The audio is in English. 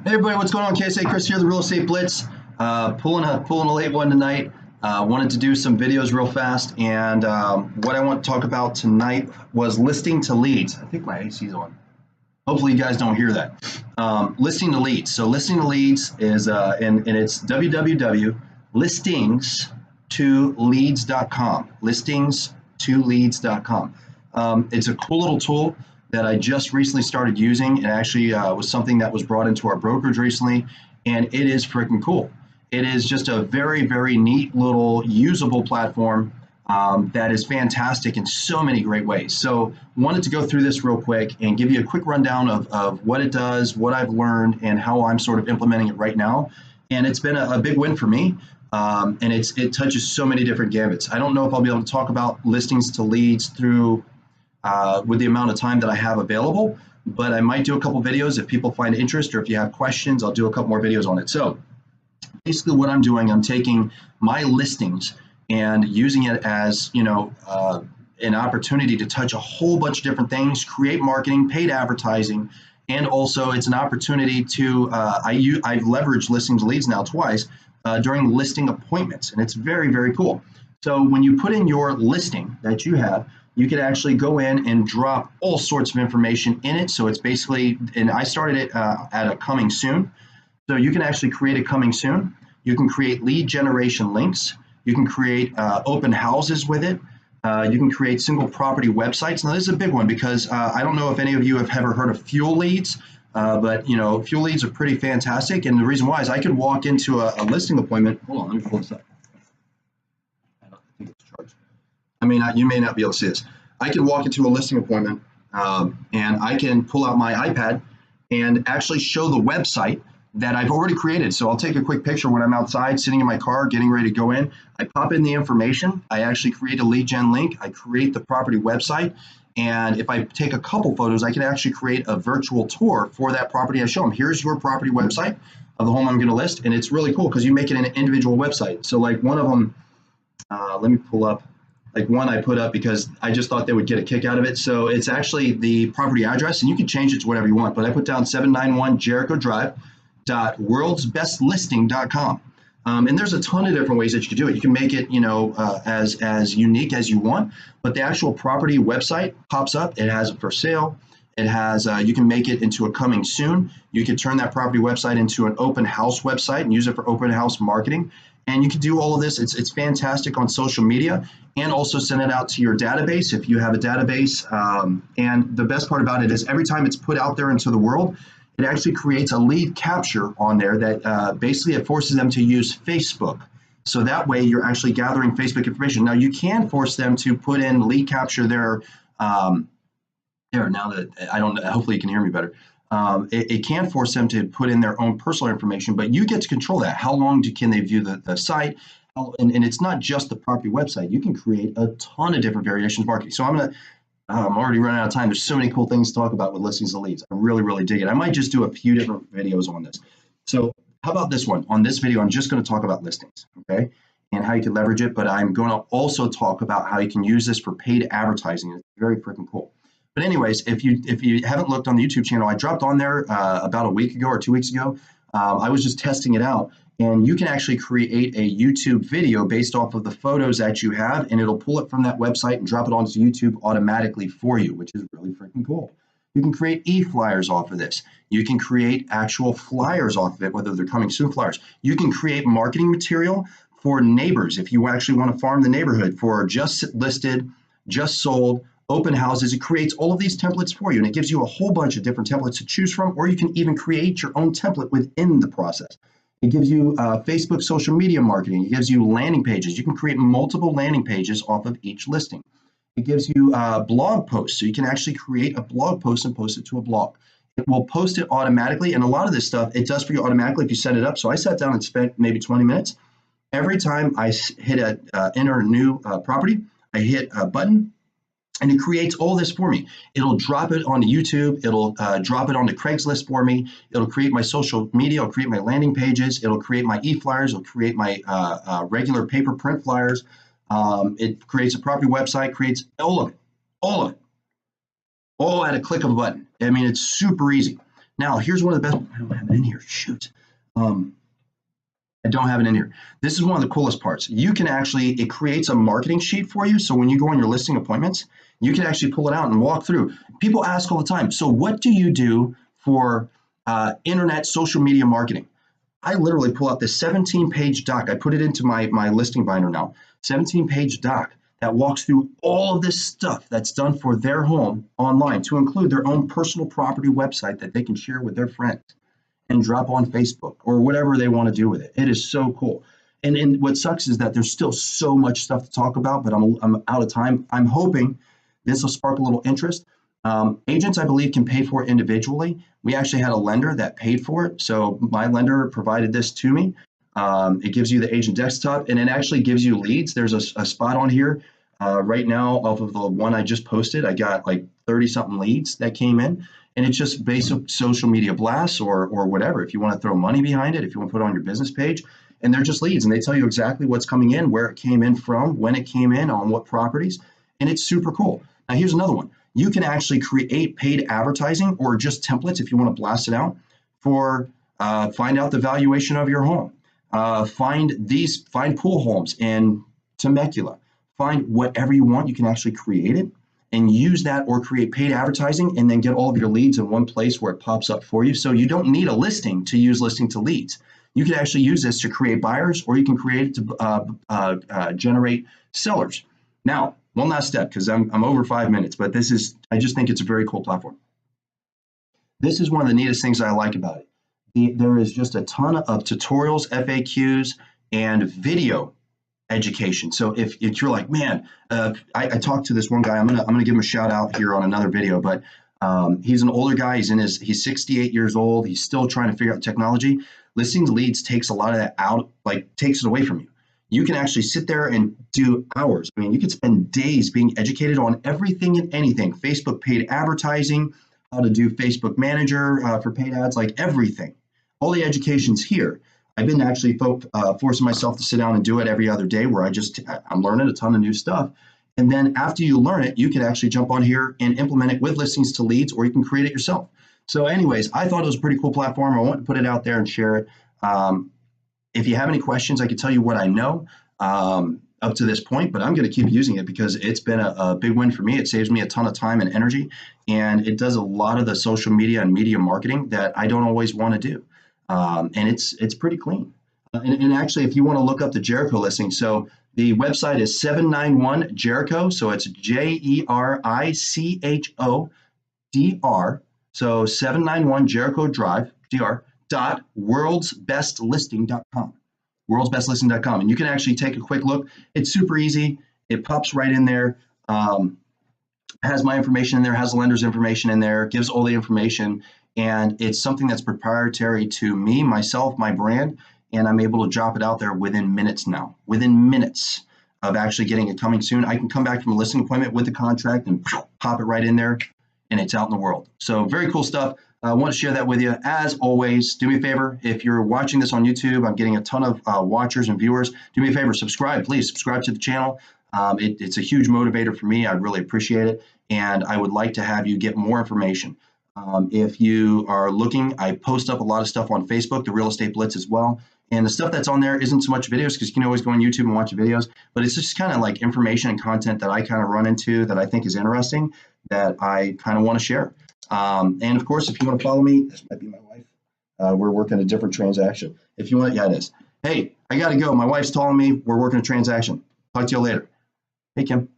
Hey everybody, what's going on? KSA Kris here, the Real Estate Blitz. Pulling a late one tonight. Wanted to do some videos real fast, and what I want to talk about tonight was listing to leads. I think my AC's on. Hopefully you guys don't hear that. Listing to leads. So listing to leads is and it's www.listings2leads.com. Listings2leads.com. It's a cool little tool that I just recently started using. It actually was something that was brought into our brokerage recently, and it is freaking cool. It is just a very, very neat little usable platform that is fantastic in so many great ways. So wanted to go through this real quick and give you a quick rundown of what it does, what I've learned, and how I'm sort of implementing it right now. And it's been a big win for me. And it touches so many different gambits. I don't know if I'll be able to talk about listings to leads through with the amount of time that I have available, but I might do a couple videos if people find interest, or if you have questions, I'll do a couple more videos on it. So basically what I'm doing, I'm taking my listings and using it as, an opportunity to touch a whole bunch of different things, create marketing, paid advertising, and also it's an opportunity to, I've leveraged listings to leads now twice during listing appointments, and it's very, very cool. So when you put in your listing that you have, you can actually go in and drop all sorts of information in it. So it's basically, and I started it at a coming soon. So you can actually create a coming soon. You can create lead generation links. You can create open houses with it. You can create single property websites. Now this is a big one because I don't know if any of you have ever heard of fuel leads, but fuel leads are pretty fantastic. And the reason why is I could walk into a listing appointment. Hold on, let me pull this up. I think it's charged. You may not be able to see this. I can walk into a listing appointment and I can pull out my iPad and actually show the website that I've already created. So I'll take a quick picture when I'm outside, sitting in my car, getting ready to go in. I pop in the information. I actually create a lead gen link. I create the property website. And if I take a couple photos, I can actually create a virtual tour for that property. I show them, here's your property website of the home I'm going to list. And it's really cool because you make it an individual website. So like one of them, let me pull up. Like one I put up because I just thought they would get a kick out of it. So it's actually the property address, and you can change it to whatever you want. But I put down 791 Jericho Drive .worldsbestlisting.com. And there's a ton of different ways that you can do it. You can make it, as unique as you want. But the actual property website pops up. It has a for sale. It has, you can make it into a coming soon. You can turn that property website into an open house website and use it for open house marketing. And you can do all of this. It's fantastic on social media, and also send it out to your database if you have a database. And the best part about it is every time it's put out there into the world, it actually creates a lead capture on there that basically it forces them to use Facebook. So that way you're actually gathering Facebook information. Now you can force them to put in lead capture there. There, now that I don't, hopefully you can hear me better. It can force them to put in their own personal information, but you get to control that. How long can they view the site? And it's not just the property website. You can create a ton of different variations of marketing. So I'm already running out of time. There's so many cool things to talk about with listings to leads. I really, really dig it. I might just do a few different videos on this. So how about this one? On this video, I'm just going to talk about listings, okay, and how you can leverage it. But I'm going to also talk about how you can use this for paid advertising. It's very freaking cool. But anyways, if you haven't looked on the YouTube channel, I dropped on there about a week ago or 2 weeks ago. I was just testing it out, and you can actually create a YouTube video based off of the photos that you have, and it'll pull it from that website and drop it onto YouTube automatically for you, which is really freaking cool. You can create e-flyers off of this. You can create actual flyers off of it, whether they're coming soon flyers. You can create marketing material for neighbors if you actually want to farm the neighborhood for just listed, just sold, open houses. It creates all of these templates for you, and it gives you a whole bunch of different templates to choose from, or you can even create your own template within the process. It gives you Facebook social media marketing. It gives you landing pages. You can create multiple landing pages off of each listing. It gives you blog posts, so you can actually create a blog post and post it to a blog. It will post it automatically, and a lot of this stuff it does for you automatically if you set it up. So I sat down and spent maybe 20 minutes. Every time I hit enter a new property, I hit a button, and it creates all this for me. It'll drop it onto YouTube. It'll drop it onto Craigslist for me. It'll create my social media. It'll create my landing pages. It'll create my e-flyers. It'll create my regular paper print flyers. It creates a property website, creates all of it, all at a click of a button. It's super easy. Now, here's one of the best. I don't have it in here. Shoot. I don't have it in here. This is one of the coolest parts. You can actually, it creates a marketing sheet for you. So when you go on your listing appointments, you can actually pull it out and walk through. People ask all the time, so what do you do for internet social media marketing? I literally pull out this 17-page doc. I put it into my listing binder now. 17-page doc that walks through all of this stuff that's done for their home online, to include their own personal property website that they can share with their friends and drop on Facebook or whatever they want to do with it. It is so cool. And what sucks is that there's still so much stuff to talk about, but I'm out of time. I'm hoping this will spark a little interest. Agents, I believe, can pay for it individually. We actually had a lender that paid for it. So my lender provided this to me. It gives you the agent desktop, and it actually gives you leads. There's a spot on here right now off of the one I just posted. I got like 30 something leads that came in, and it's just basic social media blasts or whatever. If you want to throw money behind it, if you want to put it on your business page, and they're just leads, and they tell you exactly what's coming in, where it came in from, when it came in, on what properties, and it's super cool. Now here's another one. You can actually create paid advertising or just templates if you want to blast it out for find out the valuation of your home. Find pool homes in Temecula. Find whatever you want. You can actually create it and use that, or create paid advertising and then get all of your leads in one place where it pops up for you. So you don't need a listing to use listing to leads. You can actually use this to create buyers, or you can create it to generate sellers. Now, one last step, because I'm over 5 minutes, but I just think it's a very cool platform. This is one of the neatest things I like about it. There is just a ton of tutorials, FAQs, and video education. So if you're like, man, I talked to this one guy. I'm gonna give him a shout out here on another video, but he's an older guy. He's 68 years old. He's still trying to figure out technology. Listing leads takes a lot of that out, like takes it away from you. You can actually sit there and do hours. I mean, you could spend days being educated on everything and anything. Facebook paid advertising, how to do Facebook Manager for paid ads, like everything. All the education's here. I've been actually forcing myself to sit down and do it every other day, where I'm learning a ton of new stuff. And then after you learn it, you can actually jump on here and implement it with listings to leads, or you can create it yourself. So anyways, I thought it was a pretty cool platform. I wanted to put it out there and share it. If you have any questions, I can tell you what I know up to this point, but I'm going to keep using it because it's been a big win for me. It saves me a ton of time and energy, and it does a lot of the social media and media marketing that I don't always want to do. And it's pretty clean. And actually, if you want to look up the Jericho listing, so the website is 791 Jericho. So it's JERICHO.DR. So 791 Jericho Drive, DR. .worldsbestlisting.com. Worldsbestlisting.com. And you can actually take a quick look. It's super easy. It pops right in there. Has my information in there, has the lender's information in there, gives all the information. And it's something that's proprietary to me, myself, my brand. And I'm able to drop it out there within minutes now. Within minutes of actually getting it coming soon, I can come back from a listing appointment with the contract and pop it right in there, and it's out in the world. So very cool stuff. I want to share that with you. As always, do me a favor. If you're watching this on YouTube, I'm getting a ton of watchers and viewers. Do me a favor, subscribe. Please subscribe to the channel. It's a huge motivator for me. I really appreciate it. And I would like to have you get more information. If you are looking, I post up a lot of stuff on Facebook, the Real Estate Blitz as well. And the stuff that's on there isn't so much videos, because you can always go on YouTube and watch videos, but it's just kind of like information and content that I kind of run into that I think is interesting, that I kind of want to share. And of course, if you want to follow me, this might be my wife. We're working a different transaction. If you want, yeah, it is. Hey, I got to go. My wife's calling me. We're working a transaction. Talk to you later. Hey, Kim.